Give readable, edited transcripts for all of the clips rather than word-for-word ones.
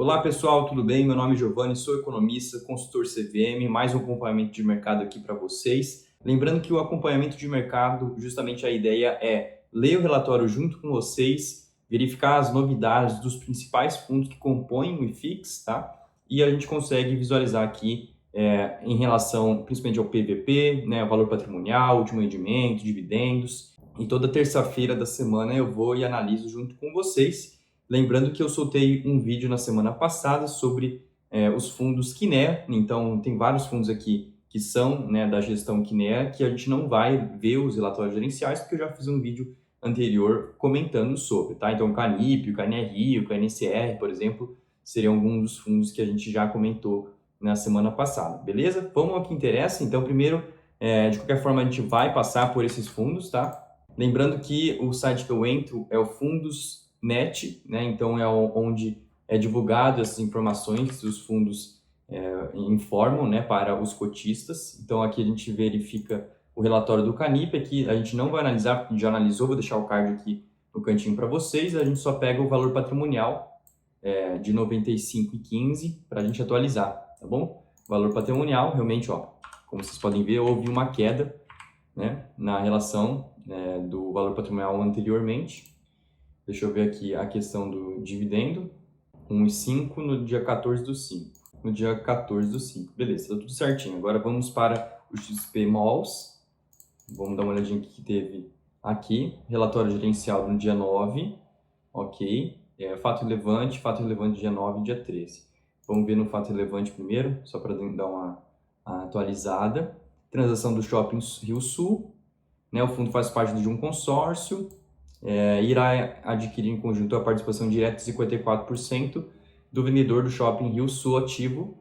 Olá pessoal, tudo bem? Meu nome é Giovanni, sou economista, consultor CVM, mais um acompanhamento de mercado aqui para vocês. Lembrando que o acompanhamento de mercado, justamente a ideia é ler o relatório junto com vocês, verificar as novidades dos principais fundos que compõem o IFIX, tá? E a gente consegue visualizar aqui em relação principalmente ao PVP, né, o valor patrimonial, último rendimento, dividendos. E toda terça-feira da semana eu vou e analiso junto com vocês. Lembrando que eu soltei um vídeo na semana passada sobre os fundos Kinea, então tem vários fundos aqui que são, né, da gestão Kinea, que a gente não vai ver os relatórios gerenciais, porque eu já fiz um vídeo anterior comentando sobre, tá? Então o Canip, o KNRI, o KNCR, por exemplo, seriam alguns dos fundos que a gente já comentou na semana passada, beleza? Vamos ao que interessa. Então, primeiro, de qualquer forma, a gente vai passar por esses fundos, tá? Lembrando que o site que eu entro é o Fundosnet, né? Então é onde é divulgado essas informações que os fundos informam, né, para os cotistas. Então aqui a gente verifica o relatório do Canip, aqui a gente não vai analisar, porque a gente já analisou, vou deixar o card aqui no cantinho para vocês, a gente só pega o valor patrimonial de 95,15 para a gente atualizar, tá bom? Valor patrimonial, realmente, ó, como vocês podem ver, houve uma queda, né, na relação do valor patrimonial anteriormente. Deixa eu ver aqui a questão do dividendo, 1,5 no dia 14 do 5. No dia 14 do 5. Beleza, tá tudo certinho. Agora vamos para o XP Malls. Vamos dar uma olhadinha o que teve aqui. Relatório gerencial no dia 9. Ok. Fato relevante dia 9 e dia 13. Vamos ver no fato relevante primeiro, só para dar uma atualizada. Transação do Shopping Rio Sul. Né, o fundo faz parte de um consórcio. Irá adquirir em conjunto a participação direta de 54% do vendedor do Shopping Rio Sul ativo.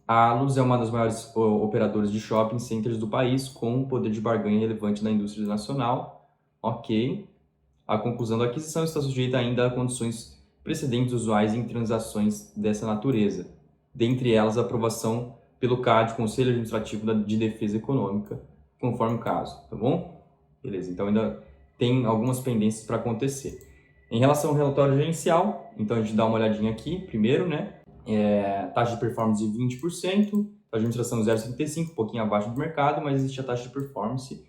A Allos é uma das maiores operadoras de shopping centers do país, com um poder de barganha relevante na indústria nacional. Ok. A conclusão da aquisição está sujeita ainda a condições precedentes usuais em transações dessa natureza, dentre elas a aprovação pelo CAD, Conselho Administrativo de Defesa Econômica, conforme o caso, tá bom? Beleza, então ainda tem algumas pendências para acontecer. Em relação ao relatório gerencial, então a gente dá uma olhadinha aqui, primeiro, né? Taxa de performance de 20%, taxa de administração 0,75, um pouquinho abaixo do mercado, mas existe a taxa de performance.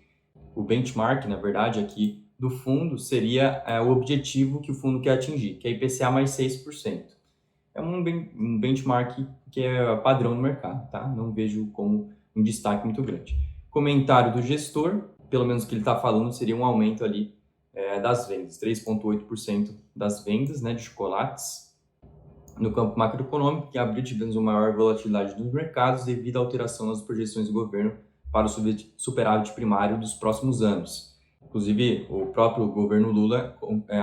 O benchmark, na verdade, aqui do fundo seria o objetivo que o fundo quer atingir, que é IPCA mais 6%. É um benchmark que é padrão no mercado, tá? Não vejo como um destaque muito grande. Comentário do gestor, pelo menos o que ele está falando seria um aumento ali das vendas, 3,8% das vendas, né, de chocolates no campo macroeconômico, que abriu tivemos uma maior volatilidade nos mercados devido à alteração nas projeções do governo para o superávit primário dos próximos anos. Inclusive, o próprio governo Lula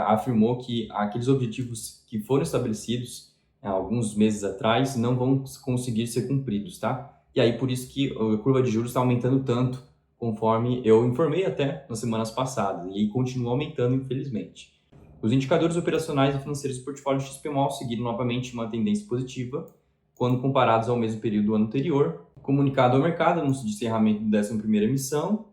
afirmou que aqueles objetivos que foram estabelecidos alguns meses atrás não vão conseguir ser cumpridos, tá? E aí, por isso que a curva de juros está aumentando tanto, conforme eu informei até nas semanas passadas, e continua aumentando, infelizmente. Os indicadores operacionais e financeiros do portfólio XPMOL seguiram novamente uma tendência positiva, quando comparados ao mesmo período do ano anterior. Comunicado ao mercado, anúncio de encerramento da 11ª emissão,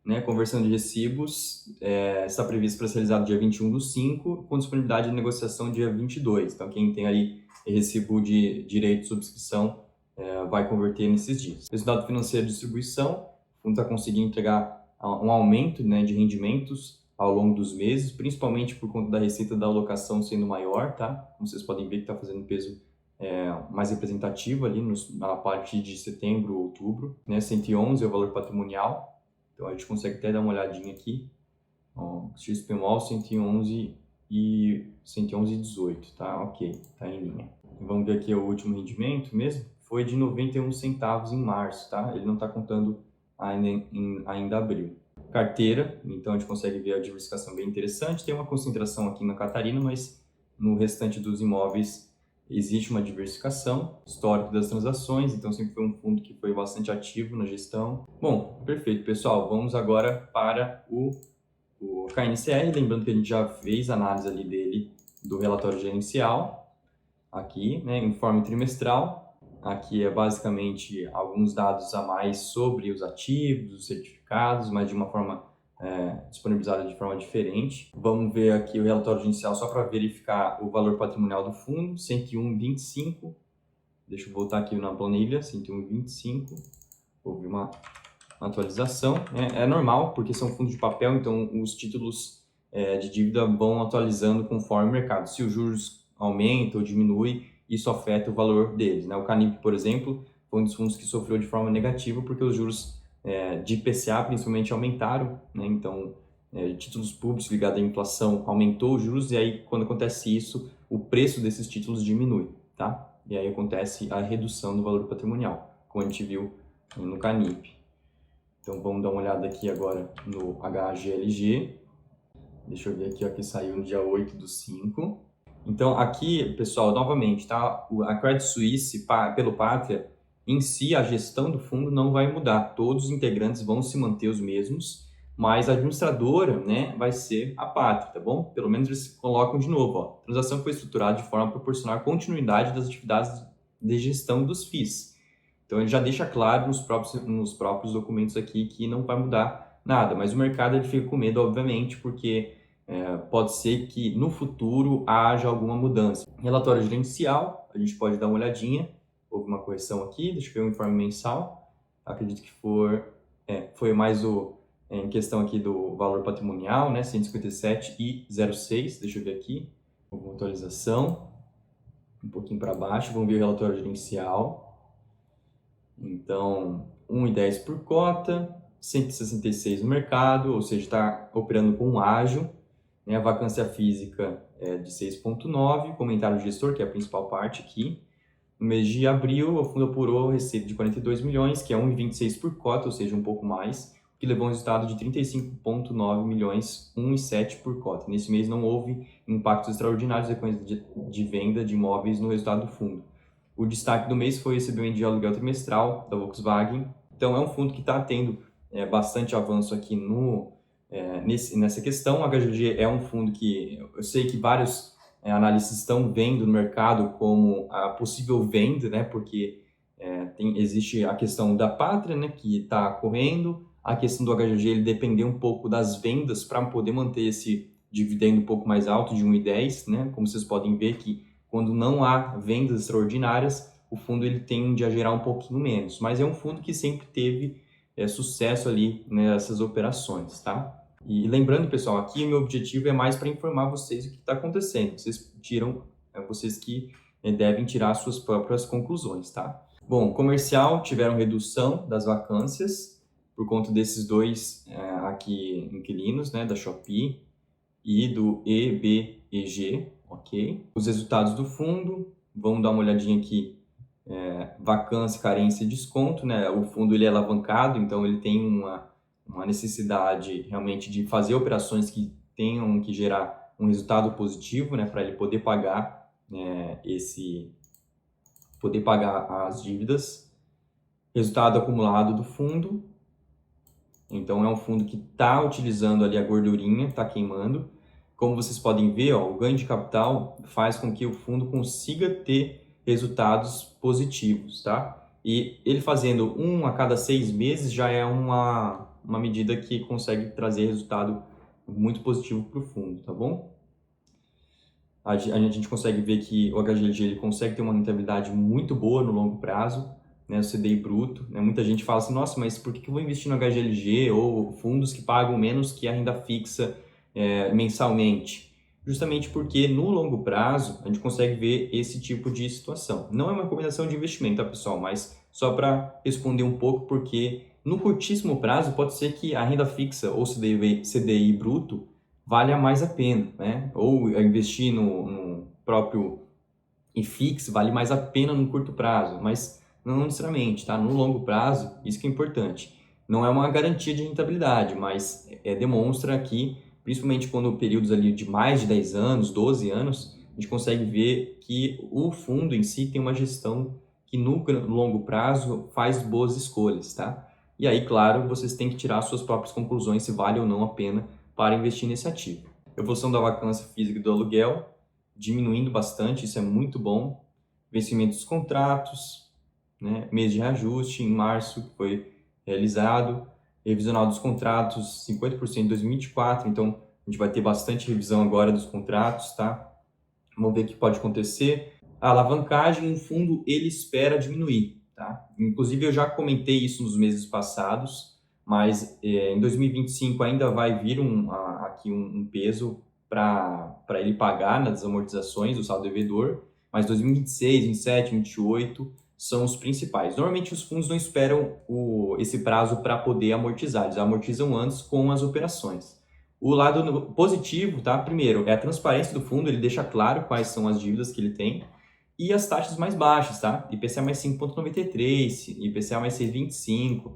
né, conversão de recibos, está previsto para ser realizado dia 21 do 5, com disponibilidade de negociação dia 22. Então, quem tem aí recibo de direito de subscrição vai converter nesses dias. Resultado financeiro de distribuição, o fundo está conseguindo entregar um aumento, né, de rendimentos ao longo dos meses, principalmente por conta da receita da alocação sendo maior, tá? Como vocês podem ver que está fazendo peso mais representativo ali na parte de setembro, outubro, né? 111 é o valor patrimonial, então a gente consegue até dar uma olhadinha aqui, ó, XPMOL 111 e 111,18, tá? Ok, tá em linha. Vamos ver aqui o último rendimento mesmo, foi de 91 centavos em março, tá? Ele não está contando ainda abril. Carteira, então a gente consegue ver a diversificação bem interessante, tem uma concentração aqui na Catarina, mas no restante dos imóveis existe uma diversificação, histórico das transações, então sempre foi um fundo que foi bastante ativo na gestão. Bom, perfeito, pessoal, vamos agora para o KNCR, lembrando que a gente já fez análise ali dele do relatório gerencial, aqui, né, informe trimestral. Aqui é basicamente alguns dados a mais sobre os ativos, os certificados, mas de uma forma disponibilizada de forma diferente. Vamos ver aqui o relatório gerencial só para verificar o valor patrimonial do fundo, 101,25. Deixa eu voltar aqui na planilha, 101,25. Houve uma atualização. É normal, porque são fundos de papel, então os títulos de dívida vão atualizando conforme o mercado. Se os juros aumenta ou diminui, isso afeta o valor deles, né? O Canip, por exemplo, foi um dos fundos que sofreu de forma negativa porque os juros de IPCA principalmente aumentaram, né? Então, títulos públicos ligados à inflação aumentou os juros e aí quando acontece isso, o preço desses títulos diminui, tá? E aí acontece a redução do valor patrimonial, como a gente viu no Canip. Então vamos dar uma olhada aqui agora no HGLG. Deixa eu ver aqui, ó, que saiu no dia 8/5. Então aqui, pessoal, novamente, tá? A Credit Suisse, pelo Pátria, em si, a gestão do fundo não vai mudar. Todos os integrantes vão se manter os mesmos, mas a administradora, né, vai ser a Pátria, tá bom? Pelo menos eles colocam de novo, ó. A transação foi estruturada de forma a proporcionar continuidade das atividades de gestão dos FIIs. Então ele já deixa claro nos próprios documentos aqui que não vai mudar nada, mas o mercado ele fica com medo, obviamente, porque pode ser que no futuro haja alguma mudança. Relatório gerencial, a gente pode dar uma olhadinha, houve uma correção aqui, deixa eu ver o informe mensal, acredito que foi mais em questão aqui do valor patrimonial, né, 157,06, deixa eu ver aqui, uma atualização, um pouquinho para baixo, vamos ver o relatório gerencial. Então, 1,10 por cota, 166 no mercado, ou seja, está operando com um ágio, né? A vacância física é de 6,9, comentário do gestor, que é a principal parte aqui. No mês de abril, o fundo apurou receita de 42 milhões, que é 1,26 por cota, ou seja, um pouco mais, que levou um resultado de 35,9 milhões, 1,7 por cota. Nesse mês não houve impactos extraordinários de venda de imóveis no resultado do fundo. O destaque do mês foi o recebimento de aluguel trimestral da Volkswagen. Então, é um fundo que está tendo bastante avanço aqui nessa questão. O HGG é um fundo que eu sei que vários analistas estão vendo no mercado como a possível venda, né? Porque existe a questão da Pátria, né? Que está correndo. A questão do HGG, ele depender um pouco das vendas para poder manter esse dividendo um pouco mais alto, de 1,10, né? Como vocês podem ver que quando não há vendas extraordinárias, o fundo ele tende a gerar um pouquinho menos. Mas é um fundo que sempre teve sucesso ali nessas operações, tá? E lembrando, pessoal, aqui o meu objetivo é mais para informar vocês o que está acontecendo. Vocês que devem tirar suas próprias conclusões, tá? Bom, comercial tiveram redução das vacâncias por conta desses dois aqui inquilinos, né, da Shopee e do EBEG, ok? Os resultados do fundo, vamos dar uma olhadinha aqui. Vacância, carência e desconto, né? O fundo ele é alavancado, então ele tem uma necessidade realmente de fazer operações que tenham que gerar um resultado positivo, né? Para ele poder pagar poder pagar as dívidas. Resultado acumulado do fundo. Então é um fundo que está utilizando ali a gordurinha, está queimando. Como vocês podem ver, ó, o ganho de capital faz com que o fundo consiga ter resultados positivos, tá? E ele fazendo 1 a cada 6 meses já é uma medida que consegue trazer resultado muito positivo para o fundo, tá bom? A gente consegue ver que o HGLG ele consegue ter uma rentabilidade muito boa no longo prazo, né, o CDI bruto. Né? Muita gente fala assim, nossa, mas por que eu vou investir no HGLG ou fundos que pagam menos que a renda fixa mensalmente? Justamente porque no longo prazo a gente consegue ver esse tipo de situação. Não é uma recomendação de investimento, tá, pessoal? Mas só para responder um pouco, porque no curtíssimo prazo pode ser que a renda fixa ou CDI bruto valha mais a pena, né? Ou investir no próprio IFIX vale mais a pena no curto prazo, mas não necessariamente, tá? No longo prazo, isso que é importante. Não é uma garantia de rentabilidade, mas demonstra que, principalmente quando períodos ali de mais de 10 anos, 12 anos, a gente consegue ver que o fundo em si tem uma gestão que no longo prazo faz boas escolhas, tá? E aí, claro, vocês têm que tirar suas próprias conclusões se vale ou não a pena para investir nesse ativo. Evolução da vacância física e do aluguel, diminuindo bastante, isso é muito bom. Vencimento dos contratos, né? Mês de reajuste em março que foi realizado, revisional dos contratos 50% em 2024, então a gente vai ter bastante revisão agora dos contratos, tá? Vamos ver o que pode acontecer. A alavancagem, o fundo, ele espera diminuir, tá? Inclusive, eu já comentei isso nos meses passados, mas em 2025 ainda vai vir aqui um peso para ele pagar nas amortizações do saldo devedor, mas 2026, 27, 28 são os principais. Normalmente, os fundos não esperam esse prazo para poder amortizar, eles amortizam antes com as operações. O lado positivo, tá? Primeiro, é a transparência do fundo, ele deixa claro quais são as dívidas que ele tem e as taxas mais baixas, tá? IPCA mais 5,93, IPCA mais 6,25.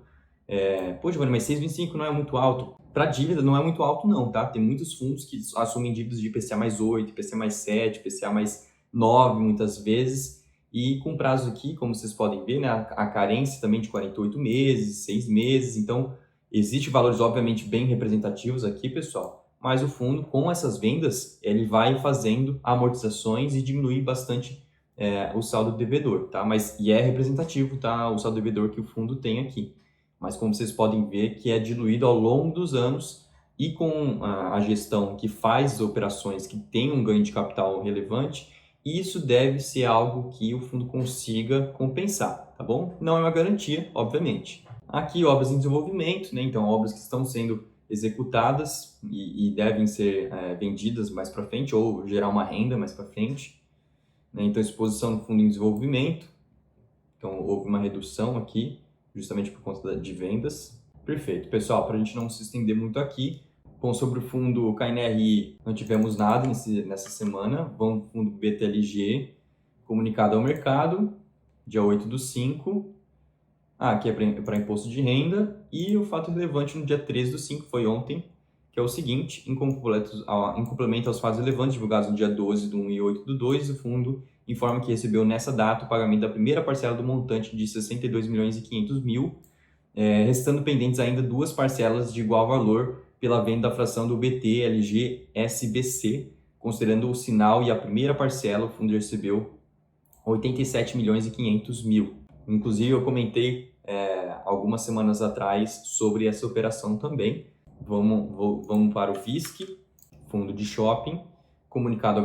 Pô, Giovanni, mas 6,25 não é muito alto. Para dívida, não é muito alto não, tá? Tem muitos fundos que assumem dívidas de IPCA mais 8, IPCA mais 7, IPCA mais 9, muitas vezes. E com prazo aqui, como vocês podem ver, né? A carência também de 48 meses, 6 meses. Então, existem valores, obviamente, bem representativos aqui, pessoal. Mas o fundo, com essas vendas, ele vai fazendo amortizações e diminuir bastante o saldo devedor, tá? E é representativo, tá? O saldo devedor que o fundo tem aqui. Mas como vocês podem ver, que é diluído ao longo dos anos e com a gestão que faz operações que tem um ganho de capital relevante, isso deve ser algo que o fundo consiga compensar, tá bom? Não é uma garantia, obviamente. Aqui, obras em desenvolvimento, né? Então, obras que estão sendo executadas e devem ser vendidas mais para frente ou gerar uma renda mais para frente. Né? Então, exposição do fundo em desenvolvimento. Então, houve uma redução aqui, justamente por conta de vendas. Perfeito. Pessoal, para a gente não se estender muito aqui, bom, sobre o fundo KNRI, não tivemos nada nessa semana. Vamos fundo BTLG, comunicado ao mercado, dia 8/5. Aqui é para imposto de renda. E o fato relevante no dia 13/5, foi ontem, que é o seguinte: em complemento aos fatos relevantes divulgados no dia 12/1 e 8/2, o fundo informa que recebeu nessa data o pagamento da primeira parcela do montante de 62.500.000, restando pendentes ainda duas parcelas de igual valor pela venda da fração do BTLG SBC. Considerando o sinal e a primeira parcela, o fundo recebeu 87.500.000. Inclusive, eu comentei algumas semanas atrás sobre essa operação também. Vamos para o FISC, fundo de shopping,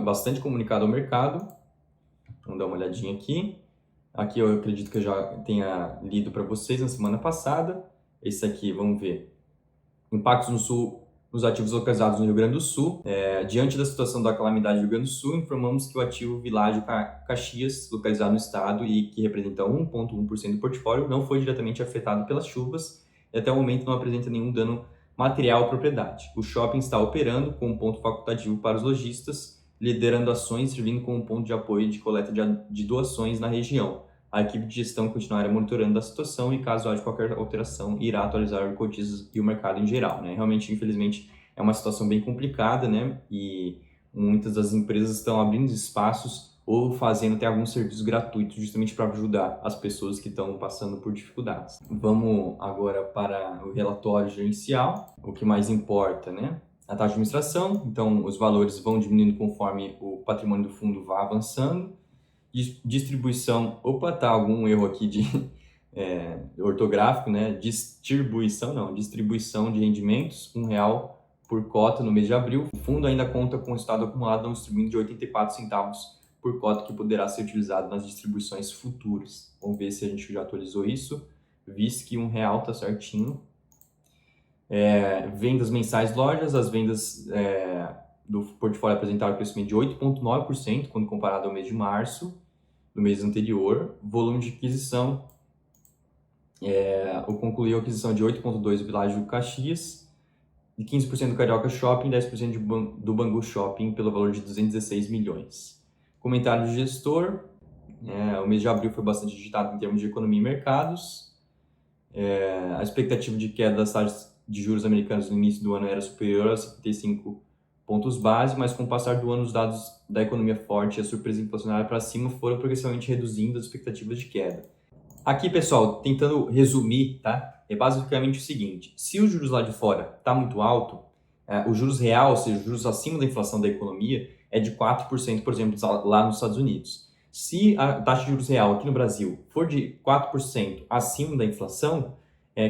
bastante comunicado ao mercado. Vamos dar uma olhadinha aqui. Aqui eu acredito que eu já tenha lido para vocês na semana passada. Esse aqui, vamos ver. Impactos nos ativos localizados no Rio Grande do Sul. Diante da situação da calamidade do Rio Grande do Sul, informamos que o ativo Világio Caxias, localizado no estado e que representa 1,1% do portfólio, não foi diretamente afetado pelas chuvas e até o momento não apresenta nenhum dano material à propriedade. O shopping está operando como ponto facultativo para os lojistas, liderando ações servindo como ponto de apoio e de coleta de doações na região. A equipe de gestão continuará monitorando a situação e, caso haja qualquer alteração, irá atualizar o cotistas e o mercado em geral, né? Realmente, infelizmente, é uma situação bem complicada, né? E muitas das empresas estão abrindo espaços ou fazendo até alguns serviços gratuitos justamente para ajudar as pessoas que estão passando por dificuldades. Vamos agora para o relatório gerencial, o que mais importa, né? A taxa de administração, então os valores vão diminuindo conforme o patrimônio do fundo vai avançando. Distribuição, tá algum erro aqui de ortográfico, né? Distribuição de rendimentos, R$1 por cota no mês de abril. O fundo ainda conta com o estado acumulado não distribuindo de 84 centavos por cota, que poderá ser utilizado nas distribuições futuras. Vamos ver se a gente já atualizou isso. Visto que R$1 tá certinho. Vendas mensais lojas, as vendas do portfólio apresentaram crescimento de 8,9% quando comparado ao mês de março do mês anterior. Volume de aquisição, concluiu a aquisição de 8,2% do Világio Caxias, de 15% do Carioca Shopping e 10% do Bangu Shopping pelo valor de 216 milhões. Comentário do gestor: o mês de abril foi bastante agitado em termos de economia e mercados. A expectativa de queda das taxas de juros americanos no início do ano era superior a 55 pontos base, mas com o passar do ano os dados da economia forte e a surpresa inflacionária para cima foram progressivamente reduzindo as expectativas de queda. Aqui, pessoal, tentando resumir, tá? É basicamente o seguinte: se os juros lá de fora está muito alto, o juros real, ou seja, os juros acima da inflação da economia, é de 4%, por exemplo, lá nos Estados Unidos. Se a taxa de juros real aqui no Brasil for de 4% acima da inflação,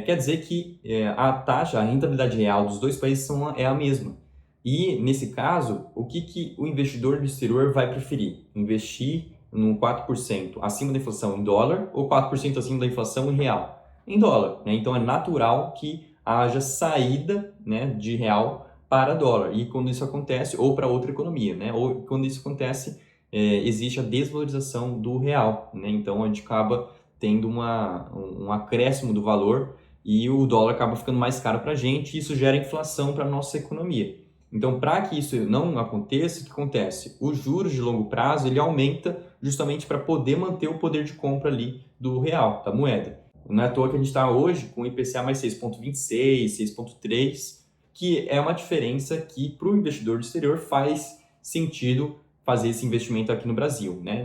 quer dizer que a taxa, a rentabilidade real dos dois países é a mesma. E, nesse caso, o que o investidor do exterior vai preferir? Investir no 4% acima da inflação em dólar ou 4% acima da inflação em real? Em dólar, né? Então, é natural que haja saída, né, de real para dólar. E quando isso acontece, ou para outra economia, né? Ou quando isso acontece, existe a desvalorização do real, né? Então, a gente acaba tendo um acréscimo do valor e o dólar acaba ficando mais caro para a gente e isso gera inflação para a nossa economia. Então, para que isso não aconteça, o que acontece? Os juros de longo prazo, ele aumenta justamente para poder manter o poder de compra ali do real, da moeda. Não é à toa que a gente está hoje com o IPCA mais 6,26, 6,3, que é uma diferença que para o investidor do exterior faz sentido fazer esse investimento aqui no Brasil, né,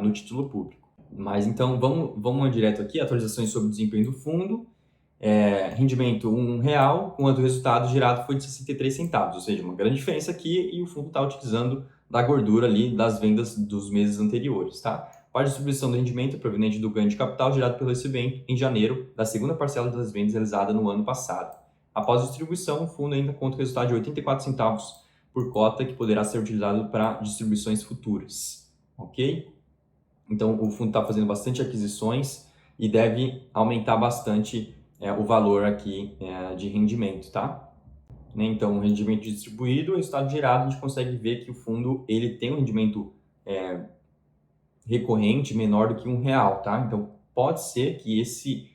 no título público. Mas então, vamos direto aqui, atualizações sobre o desempenho do fundo. Rendimento R$1, quando o resultado gerado foi de 63 centavos, ou seja, uma grande diferença aqui e o fundo está utilizando da gordura ali das vendas dos meses anteriores, tá? Para a distribuição do rendimento é proveniente do ganho de capital gerado pelo recebimento em janeiro da segunda parcela das vendas realizada no ano passado. Após a distribuição, o fundo ainda conta o resultado de 84 centavos por cota que poderá ser utilizado para distribuições futuras, ok? Então, o fundo está fazendo bastante aquisições e deve aumentar bastante o valor aqui de rendimento, tá? Né? Então, o rendimento distribuído, o resultado gerado, a gente consegue ver que o fundo ele tem um rendimento recorrente menor do que R$1, tá? Então, pode ser que esse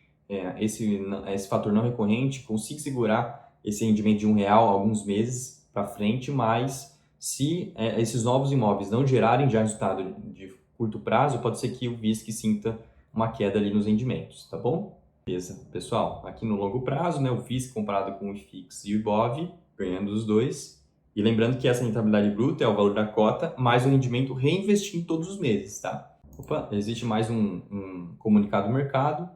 fator não recorrente consiga segurar esse rendimento de R$1 alguns meses para frente, mas se esses novos imóveis não gerarem já resultado de curto prazo, pode ser que o VISC sinta uma queda ali nos rendimentos, tá bom? Beleza, pessoal, aqui no longo prazo, né, o VISC comparado com o IFIX e o IBOV, ganhando os dois. E lembrando que essa rentabilidade bruta é o valor da cota, mais o rendimento reinvestido todos os meses, tá? Opa, existe mais um comunicado do mercado.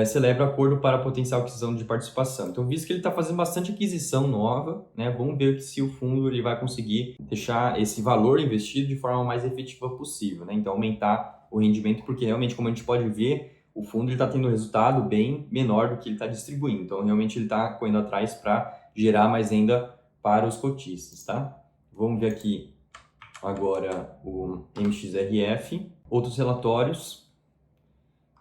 Celebra acordo para potencial aquisição de participação. Então, visto que ele está fazendo bastante aquisição nova, né, vamos ver se o fundo ele vai conseguir deixar esse valor investido de forma mais efetiva possível, né? Então, aumentar o rendimento, porque realmente, como a gente pode ver, o fundo está tendo um resultado bem menor do que ele está distribuindo. Então, realmente, ele está correndo atrás para gerar mais renda para os cotistas, tá? Vamos ver aqui agora o MXRF, outros relatórios.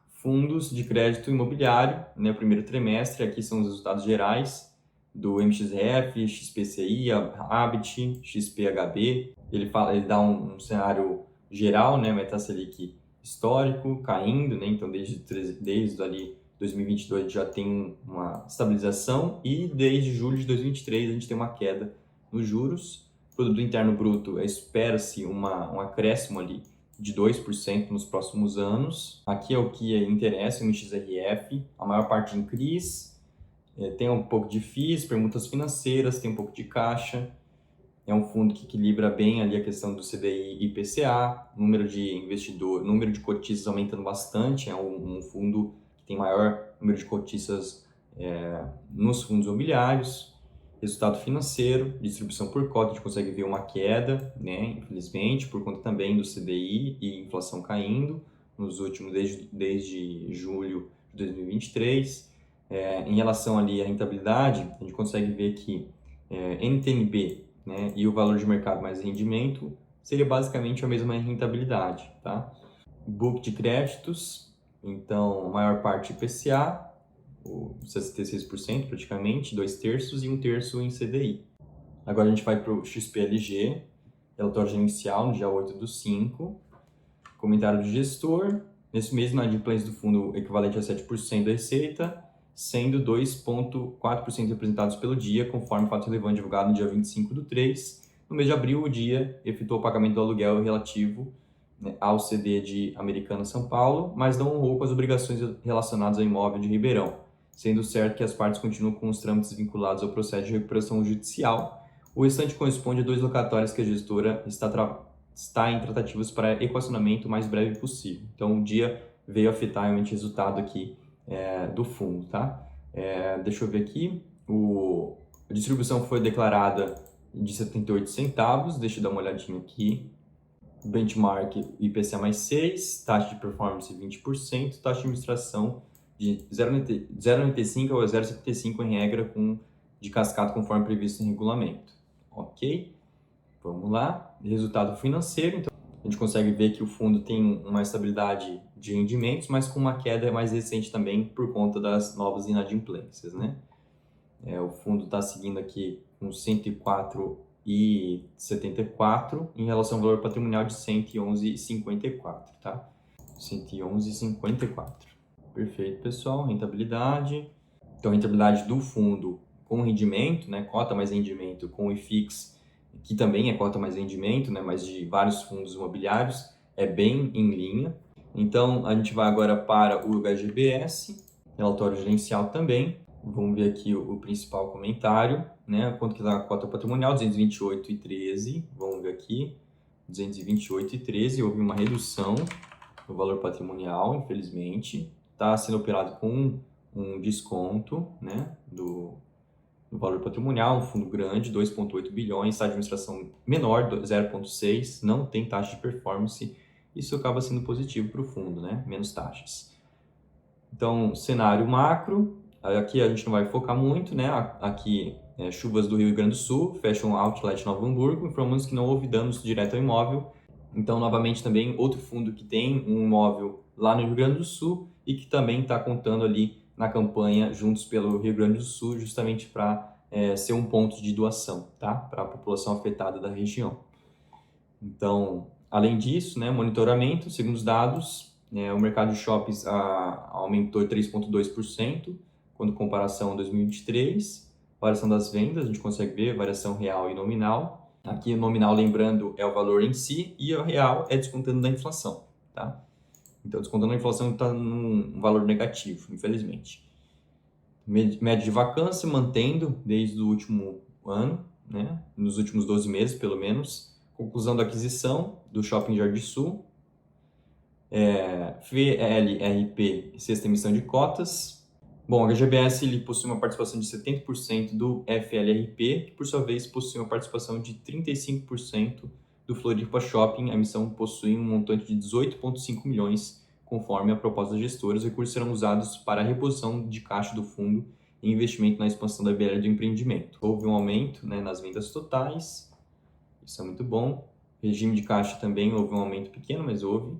Fundos de crédito imobiliário, né, o primeiro trimestre, aqui são os resultados gerais do MXRF, XPCI, Habit, XPHB. Ele dá um cenário geral, né, Meta Selic histórico, caindo, né, então desde ali 2022 já tem uma estabilização e desde julho de 2023 a gente tem uma queda nos juros. Produto Interno Bruto, espera-se um acréscimo ali de 2% nos próximos anos. Aqui é o que interessa o MXRF, a maior parte em CRIs, tem um pouco de FIIs, permutas financeiras, tem um pouco de caixa. É um fundo que equilibra bem ali a questão do CDI e IPCA, número de cotistas aumentando bastante, é um fundo que tem maior número de cotistas nos fundos imobiliários. Resultado financeiro, distribuição por cota, a gente consegue ver uma queda, né, infelizmente, por conta também do CDI e inflação caindo nos últimos, desde julho de 2023. Em relação ali à rentabilidade, a gente consegue ver que NTNB, né, e o valor de mercado mais rendimento seria basicamente a mesma rentabilidade, tá? Book de créditos, então, a maior parte IPCA, 66% praticamente, 2/3 e 1/3 em CDI. Agora a gente vai para o XPLG, relatório gerencial no dia 8/5, comentário do gestor. Nesse mês, a inadimplência do fundo equivalente a 7% da receita, sendo 2,4% representados pelo dia, conforme o fato relevante divulgado no dia 25/3. No mês de abril, o dia efetuou o pagamento do aluguel relativo, né, ao CD de Americana São Paulo, mas não honrou com as obrigações relacionadas ao imóvel de Ribeirão, sendo certo que as partes continuam com os trâmites vinculados ao processo de recuperação judicial. O restante corresponde a 2 locatórias que a gestora está em tratativas para equacionamento o mais breve possível. Então, o dia veio afetar realmente o resultado aqui do fundo, tá? Deixa eu ver aqui. A distribuição foi declarada de 78 centavos, deixa eu dar uma olhadinha aqui. Benchmark IPCA mais 6, taxa de performance 20%, taxa de administração de 0,95 a 0,75 em regra de cascata conforme previsto em regulamento. Ok? Vamos lá. Resultado financeiro. Então, a gente consegue ver que o fundo tem uma estabilidade de rendimentos, mas com uma queda mais recente também por conta das novas inadimplências, né? O fundo está seguindo aqui com 104,74 em relação ao valor patrimonial de 111,54, tá? 111,54. Perfeito, pessoal. Rentabilidade. Então, a rentabilidade do fundo com rendimento, né? Cota mais rendimento com o IFIX, que também é cota mais rendimento, né? Mas de vários fundos imobiliários, é bem em linha. Então, a gente vai agora para o HGBS, relatório gerencial também. Vamos ver aqui o principal comentário, né? Quanto que dá a cota patrimonial? 228,13. Vamos ver aqui. 228,13. Houve uma redução no valor patrimonial, infelizmente. Está sendo operado com um desconto, né? Do valor patrimonial, um fundo grande, 2,8 bilhões, taxa de administração menor, 0,6, não tem taxa de performance. Isso acaba sendo positivo para o fundo, né? Menos taxas. Então, cenário macro. Aqui a gente não vai focar muito, né? Aqui, chuvas do Rio Grande do Sul, Fashion Outlet Novo Hamburgo, informamos que não houve danos direto ao imóvel. Então, novamente, também outro fundo que tem um imóvel lá no Rio Grande do Sul e que também está contando ali na campanha Juntos pelo Rio Grande do Sul, justamente para ser um ponto de doação, tá? Para a população afetada da região. Então, além disso, né, monitoramento, segundo os dados, o mercado de shoppings aumentou 3,2% quando comparação a 2023. Variação das vendas, a gente consegue ver variação real e nominal. Aqui o nominal, lembrando, é o valor em si e o real é descontando da inflação, tá? Então, descontando a inflação está num valor negativo, infelizmente. Média de vacância mantendo desde o último ano, né? Nos últimos 12 meses, pelo menos. Conclusão da aquisição do Shopping Jardim Sul. FLRP, sexta emissão de cotas. Bom, a HGBS ele possui uma participação de 70% do FLRP, que por sua vez possui uma participação de 35% do Floripa Shopping. A emissão possui um montante de 18,5 milhões, conforme a proposta da gestora. Os recursos serão usados para a reposição de caixa do fundo e investimento na expansão da BL do empreendimento. Houve um aumento, né, nas vendas totais, isso é muito bom. Regime de caixa também houve um aumento pequeno, mas houve.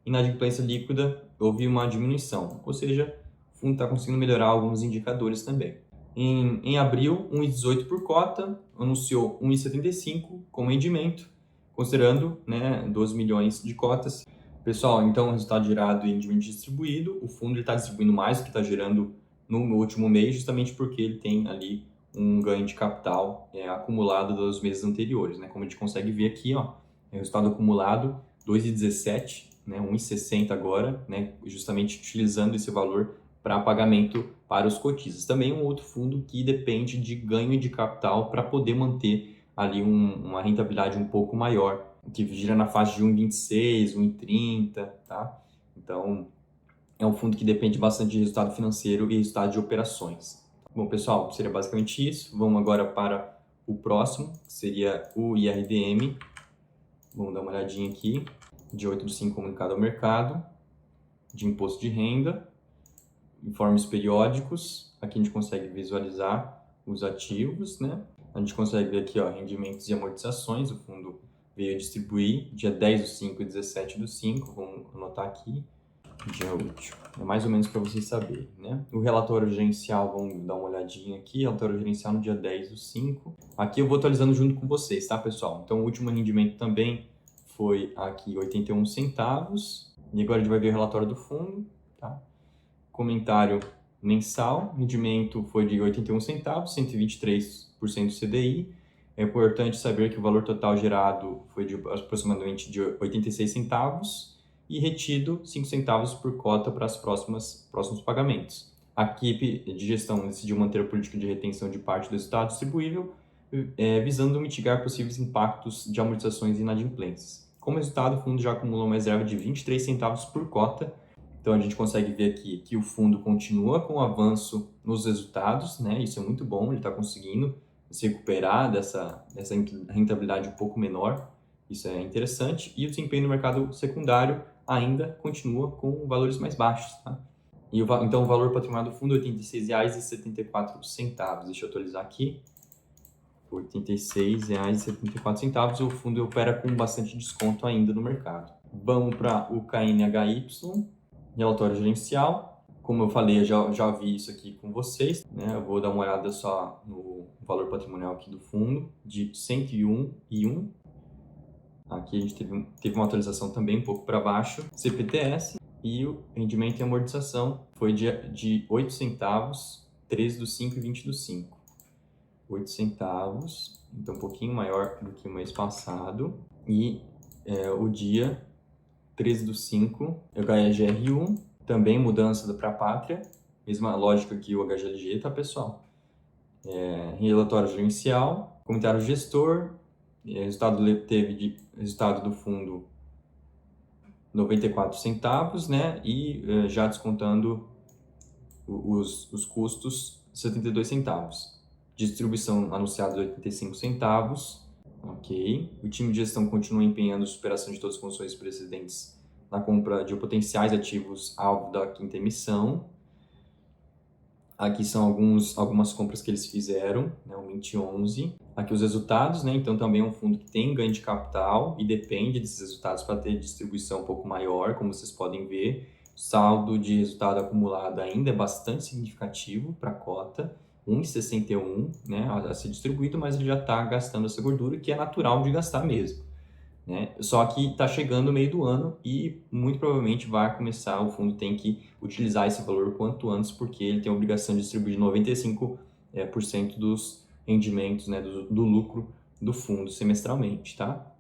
Inadimplência líquida, houve uma diminuição, ou seja, o fundo está conseguindo melhorar alguns indicadores também. Em abril, 1,18 por cota, anunciou 1,75 como rendimento, considerando, né, 12 milhões de cotas. Pessoal, então o resultado gerado em rendimento distribuído, o fundo está distribuindo mais do que está gerando no último mês, justamente porque ele tem ali um ganho de capital acumulado dos meses anteriores, né? Como a gente consegue ver aqui, ó, resultado acumulado 2,17, né, 1,60 agora, né, justamente utilizando esse valor para pagamento para os cotistas. Também um outro fundo que depende de ganho de capital para poder manter ali uma rentabilidade um pouco maior, que gira na faixa de 1,26, 1,30, tá? Então, é um fundo que depende bastante de resultado financeiro e resultado de operações. Bom, pessoal, seria basicamente isso. Vamos agora para o próximo, que seria o IRDM. Vamos dar uma olhadinha aqui. Dia 8/5, comunicado ao mercado, de imposto de renda, informes periódicos. Aqui a gente consegue visualizar os ativos, né? A gente consegue ver aqui, ó, rendimentos e amortizações. O fundo veio distribuir dia 10/5 e 17/5. Vamos anotar aqui, dia útil. É mais ou menos para vocês saberem, né? O relatório gerencial, vamos dar uma olhadinha aqui. Relatório gerencial no dia 10/5. Aqui eu vou atualizando junto com vocês, tá, pessoal? Então, o último rendimento também foi aqui 81 centavos. E agora a gente vai ver o relatório do fundo, tá? Comentário mensal, rendimento foi de 81 centavos, 123% CDI. É importante saber que o valor total gerado foi de aproximadamente de 86 centavos e retido 5 centavos por cota para os próximos pagamentos. A equipe de gestão decidiu manter a política de retenção de parte do resultado distribuível, visando mitigar possíveis impactos de amortizações e inadimplências. Como resultado, o fundo já acumulou uma reserva de 23 centavos por cota. Então, a gente consegue ver aqui que o fundo continua com o avanço nos resultados, né? Isso é muito bom, ele está conseguindo se recuperar dessa rentabilidade um pouco menor. Isso é interessante. E o desempenho no mercado secundário ainda continua com valores mais baixos, tá? Então o valor patrimonial do fundo é R$ 86,74. Deixa eu atualizar aqui. R$ 86,74. O fundo opera com bastante desconto ainda no mercado. Vamos para o KNHY, relatório gerencial. Como eu falei, eu já vi isso aqui com vocês, né? Eu vou dar uma olhada só no valor patrimonial aqui do fundo, de 101,1. Aqui a gente teve uma atualização também um pouco para baixo. CPTS e o rendimento e amortização foi de 8 centavos, 13 do 5 e 20 do 5. 8 centavos, então um pouquinho maior do que o mês passado. E o dia 13 do 5, HGR1, também mudança para a pátria, mesma lógica que o HGLG, tá, pessoal? Relatório gerencial, comentário gestor, resultado do fundo 94 centavos, né? E já descontando os custos, 72 centavos. Distribuição anunciada de 85 centavos. Ok. O time de gestão continua empenhando a superação de todas as condições precedentes na compra de potenciais ativos alvo da quinta emissão. Aqui são algumas compras que eles fizeram, né, o Mint 11. Aqui os resultados, né? Então também é um fundo que tem ganho de capital e depende desses resultados para ter distribuição um pouco maior, como vocês podem ver. O saldo de resultado acumulado ainda é bastante significativo para a cota, 1,61, né, a ser distribuído, mas ele já está gastando essa gordura, que é natural de gastar mesmo, né? Só que está chegando o meio do ano e muito provavelmente vai começar, o fundo tem que utilizar esse valor o quanto antes, porque ele tem a obrigação de distribuir 95% dos rendimentos, né, do lucro do fundo semestralmente, tá?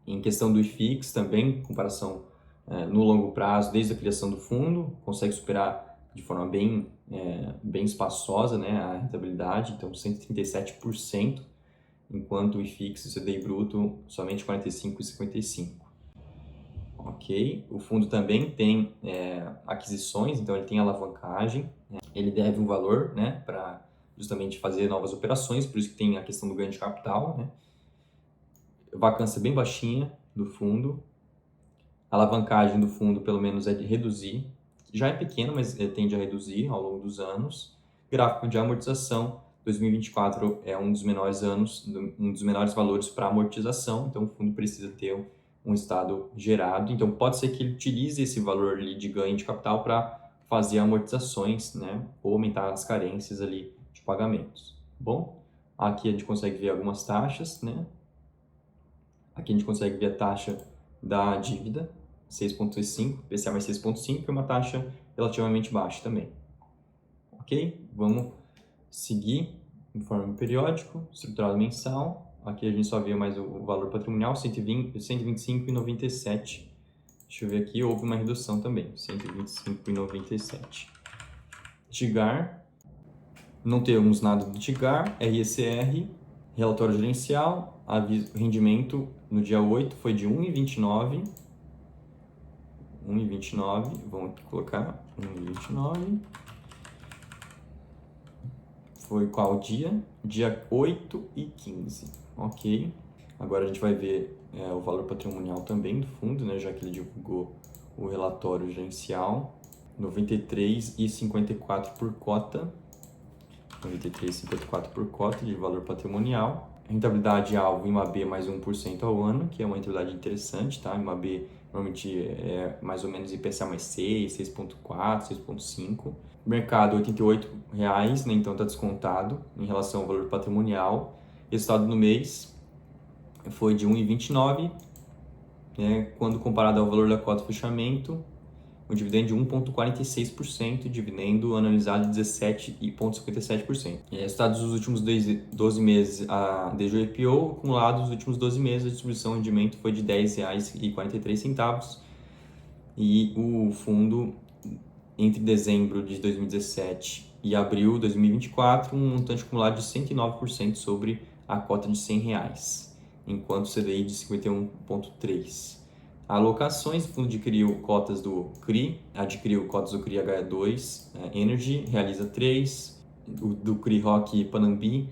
Em questão do IFIX também, comparação no longo prazo, desde a criação do fundo, consegue superar de forma bem espaçosa, né, a rentabilidade, então 137%, enquanto o IFIX e o CDI bruto somente 45,55%. Ok, o fundo também tem aquisições, então ele tem alavancagem, né? Ele deve um valor, né, para justamente fazer novas operações, por isso que tem a questão do ganho de capital, né? Vacância bem baixinha do fundo, a alavancagem do fundo pelo menos é de reduzir, já é pequena, mas tende a reduzir ao longo dos anos. Gráfico de amortização, 2024 é um dos menores valores para amortização, então o fundo precisa ter um estado gerado, então pode ser que ele utilize esse valor ali de ganho de capital para fazer amortizações, né, ou aumentar as carências ali de pagamentos. Bom, aqui a gente consegue ver algumas taxas, né? Aqui a gente consegue ver a taxa da dívida, 6,5, PCA mais 6,5, é uma taxa relativamente baixa também. Ok? Vamos seguir informe periódico, estruturado mensal. Aqui a gente só vê mais o valor patrimonial, 125,97. Deixa eu ver aqui, houve uma redução também, 125,97. TIGAR, não temos nada do TIGAR, RECR, relatório gerencial, rendimento no dia 8 foi de 1,29. 1,29, vamos aqui colocar 1,29. Foi qual dia? Dia 8 e 15, ok. Agora a gente vai ver o valor patrimonial também do fundo, né, já que ele divulgou o relatório gerencial, 93,54 por cota, 93,54 por cota de valor patrimonial. Rentabilidade alvo IMAB mais 1% ao ano, que é uma rentabilidade interessante, tá? IMAB normalmente é mais ou menos IPCA mais 6, 6,4, 6,5. Mercado R$ 88,00, né? Então está descontado em relação ao valor patrimonial. Resultado no mês foi de 1,29, né? Quando comparado ao valor da cota de fechamento, o dividendo de 1,46%, dividendo anualizado de 17,57%. Resultados dos últimos 12 meses, desde o IPO, acumulados dos últimos 12 meses, a distribuição de rendimento foi de R$ 10,43, e o fundo, entre dezembro de 2017 e abril de 2024, um montante acumulado de 109% sobre a cota de R$ 100, enquanto o CDI de 51,3%. Alocações, o fundo adquiriu cotas do CRI H2 Energy, realiza 3, do CRI Rock Panambi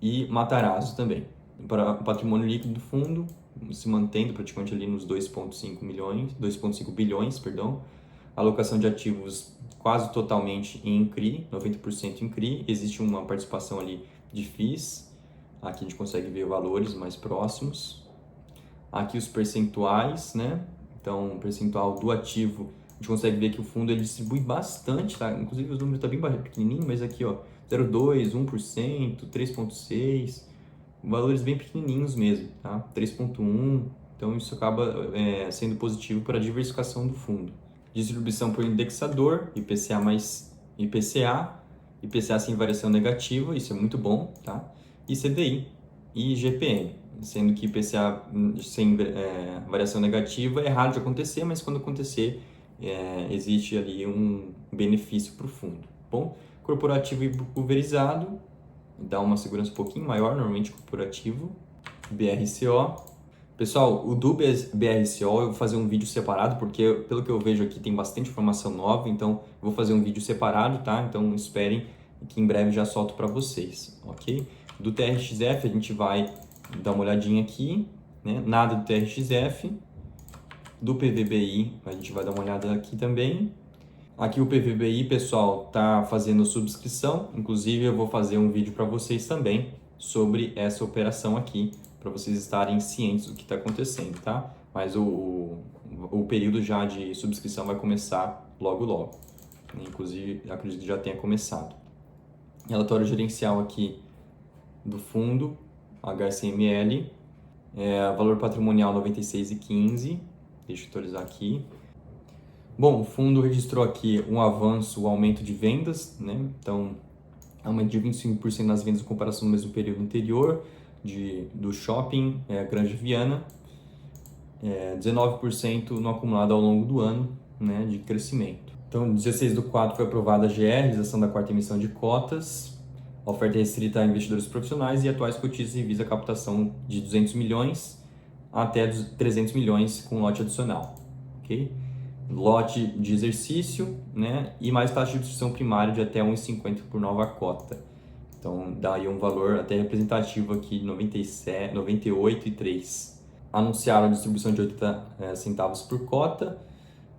e Matarazzo também. Para o patrimônio líquido do fundo, se mantendo praticamente ali nos 2,5 bilhões, alocação de ativos quase totalmente em CRI, 90% em CRI, existe uma participação ali de FIIs, aqui a gente consegue ver valores mais próximos, aqui os percentuais, né? Então, o percentual do ativo, a gente consegue ver que o fundo ele distribui bastante, tá? Inclusive os números estão bem pequenininhos, mas aqui, ó, 0,2, 1%, 3,6%, valores bem pequenininhos mesmo, tá? 3,1%, então isso acaba sendo positivo para a diversificação do fundo. Distribuição por indexador, IPCA mais IPCA, IPCA sem variação negativa, isso é muito bom, tá? E CDI e IGPM, sendo que IPCA sem variação negativa é raro de acontecer, mas quando acontecer, existe ali um benefício para o fundo. Bom, corporativo e pulverizado, dá uma segurança um pouquinho maior, normalmente corporativo. BRCO. Pessoal, o do BRCO eu vou fazer um vídeo separado, porque pelo que eu vejo aqui tem bastante informação nova, então eu vou fazer um vídeo separado, tá? Então esperem que em breve já solto para vocês, ok? Do TRXF a gente vai dar uma olhadinha aqui, né? Nada do TRXF. Do PVBI a gente vai dar uma olhada aqui também. Aqui o PVBI, pessoal, tá fazendo subscrição, inclusive eu vou fazer um vídeo para vocês também sobre essa operação aqui, para vocês estarem cientes do que está acontecendo, tá? Mas o período já de subscrição vai começar logo logo, inclusive acredito que já tenha começado. Relatório gerencial aqui do fundo, HSML, valor patrimonial 96,15, deixa eu atualizar aqui. Bom, o fundo registrou aqui um avanço, um aumento de vendas, né? Então, aumento de 25% nas vendas em comparação ao mesmo período anterior do shopping Granja Viana, 19% no acumulado ao longo do ano, né, de crescimento. Então, 16/4 foi aprovada a GR, realização da quarta emissão de cotas, oferta restrita a investidores profissionais e atuais cotistas visa a captação de 200 milhões até 300 milhões com lote adicional, ok? Lote de exercício, né, e mais taxa de subscrição primária de até 1,50 por nova cota. Então, dá aí um valor até representativo aqui de 98,3. Anunciaram a distribuição de 80 centavos por cota.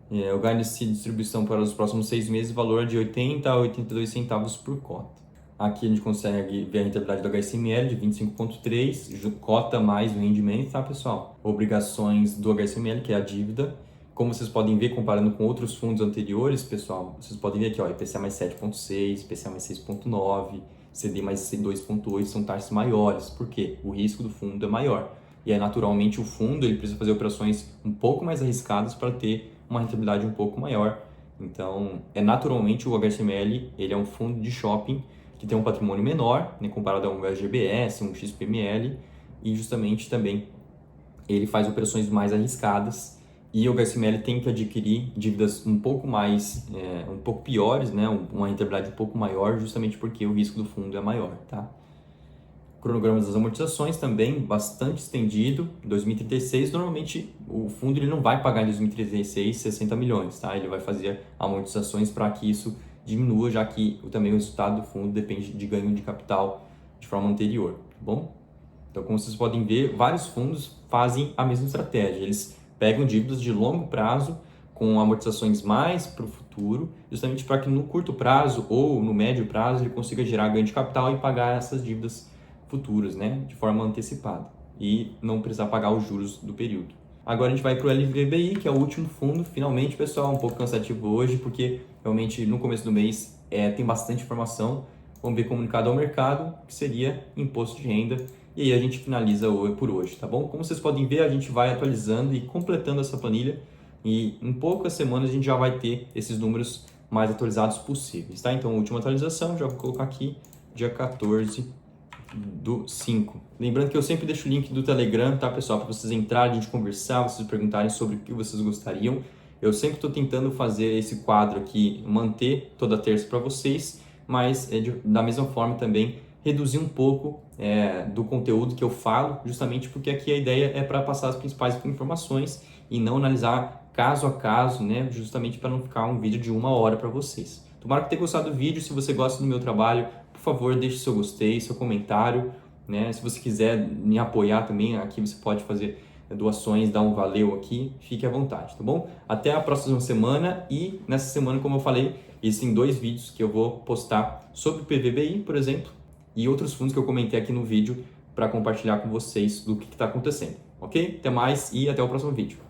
O guidance de distribuição para os próximos 6 meses, valor de 80 a 82 centavos por cota. Aqui a gente consegue ver a rentabilidade do HSML de 25,3, cota mais o rendimento, tá, pessoal? Obrigações do HSML, que é a dívida. Como vocês podem ver, comparando com outros fundos anteriores, pessoal, vocês podem ver aqui, ó, IPCA mais 7,6, IPCA mais 6,9, CD mais 2,8 são taxas maiores. Por quê? O risco do fundo é maior. E aí, naturalmente, o fundo ele precisa fazer operações um pouco mais arriscadas para ter uma rentabilidade um pouco maior. Então, naturalmente, o HSML ele é um fundo de shopping que tem um patrimônio menor, né, comparado a um SGBS, um XPML, e justamente também ele faz operações mais arriscadas. E o HSML tem que adquirir dívidas um pouco mais, um pouco piores, né? Uma rentabilidade um pouco maior, justamente porque o risco do fundo é maior, tá? Cronograma das amortizações também bastante estendido. 2036, normalmente o fundo ele não vai pagar em 2036 60 milhões, tá? Ele vai fazer amortizações para que isso diminua, já que também o resultado do fundo depende de ganho de capital de forma anterior, tá bom? Então, como vocês podem ver, vários fundos fazem a mesma estratégia. Eles pegam dívidas de longo prazo com amortizações mais para o futuro, justamente para que no curto prazo ou no médio prazo ele consiga gerar ganho de capital e pagar essas dívidas futuras, né, de forma antecipada e não precisar pagar os juros do período. Agora a gente vai para o LVBI, que é o último fundo, finalmente, pessoal, um pouco cansativo hoje, porque realmente no começo do mês tem bastante informação. Vamos ver comunicado ao mercado, que seria imposto de renda. E aí a gente finaliza por hoje, tá bom? Como vocês podem ver, a gente vai atualizando e completando essa planilha e em poucas semanas a gente já vai ter esses números mais atualizados possíveis, tá? Então, a última atualização, já vou colocar aqui, dia 14/5. Lembrando que eu sempre deixo o link do Telegram, tá, pessoal? Para vocês entrarem, a gente conversar, vocês perguntarem sobre o que vocês gostariam. Eu sempre estou tentando fazer esse quadro aqui, manter toda terça para vocês, mas da mesma forma também reduzir um pouco do conteúdo que eu falo, justamente porque aqui a ideia é para passar as principais informações e não analisar caso a caso, né? Justamente para não ficar um vídeo de 1 hora para vocês. Tomara que tenha gostado do vídeo. Se você gosta do meu trabalho, por favor, deixe seu gostei, seu comentário, né? Se você quiser me apoiar também, aqui você pode fazer doações, dá um valeu aqui, fique à vontade, tá bom? Até a próxima semana e nessa semana, como eu falei, existem 2 vídeos que eu vou postar sobre o PVBI, por exemplo, e outros fundos que eu comentei aqui no vídeo para compartilhar com vocês do que está acontecendo, ok? Até mais e até o próximo vídeo.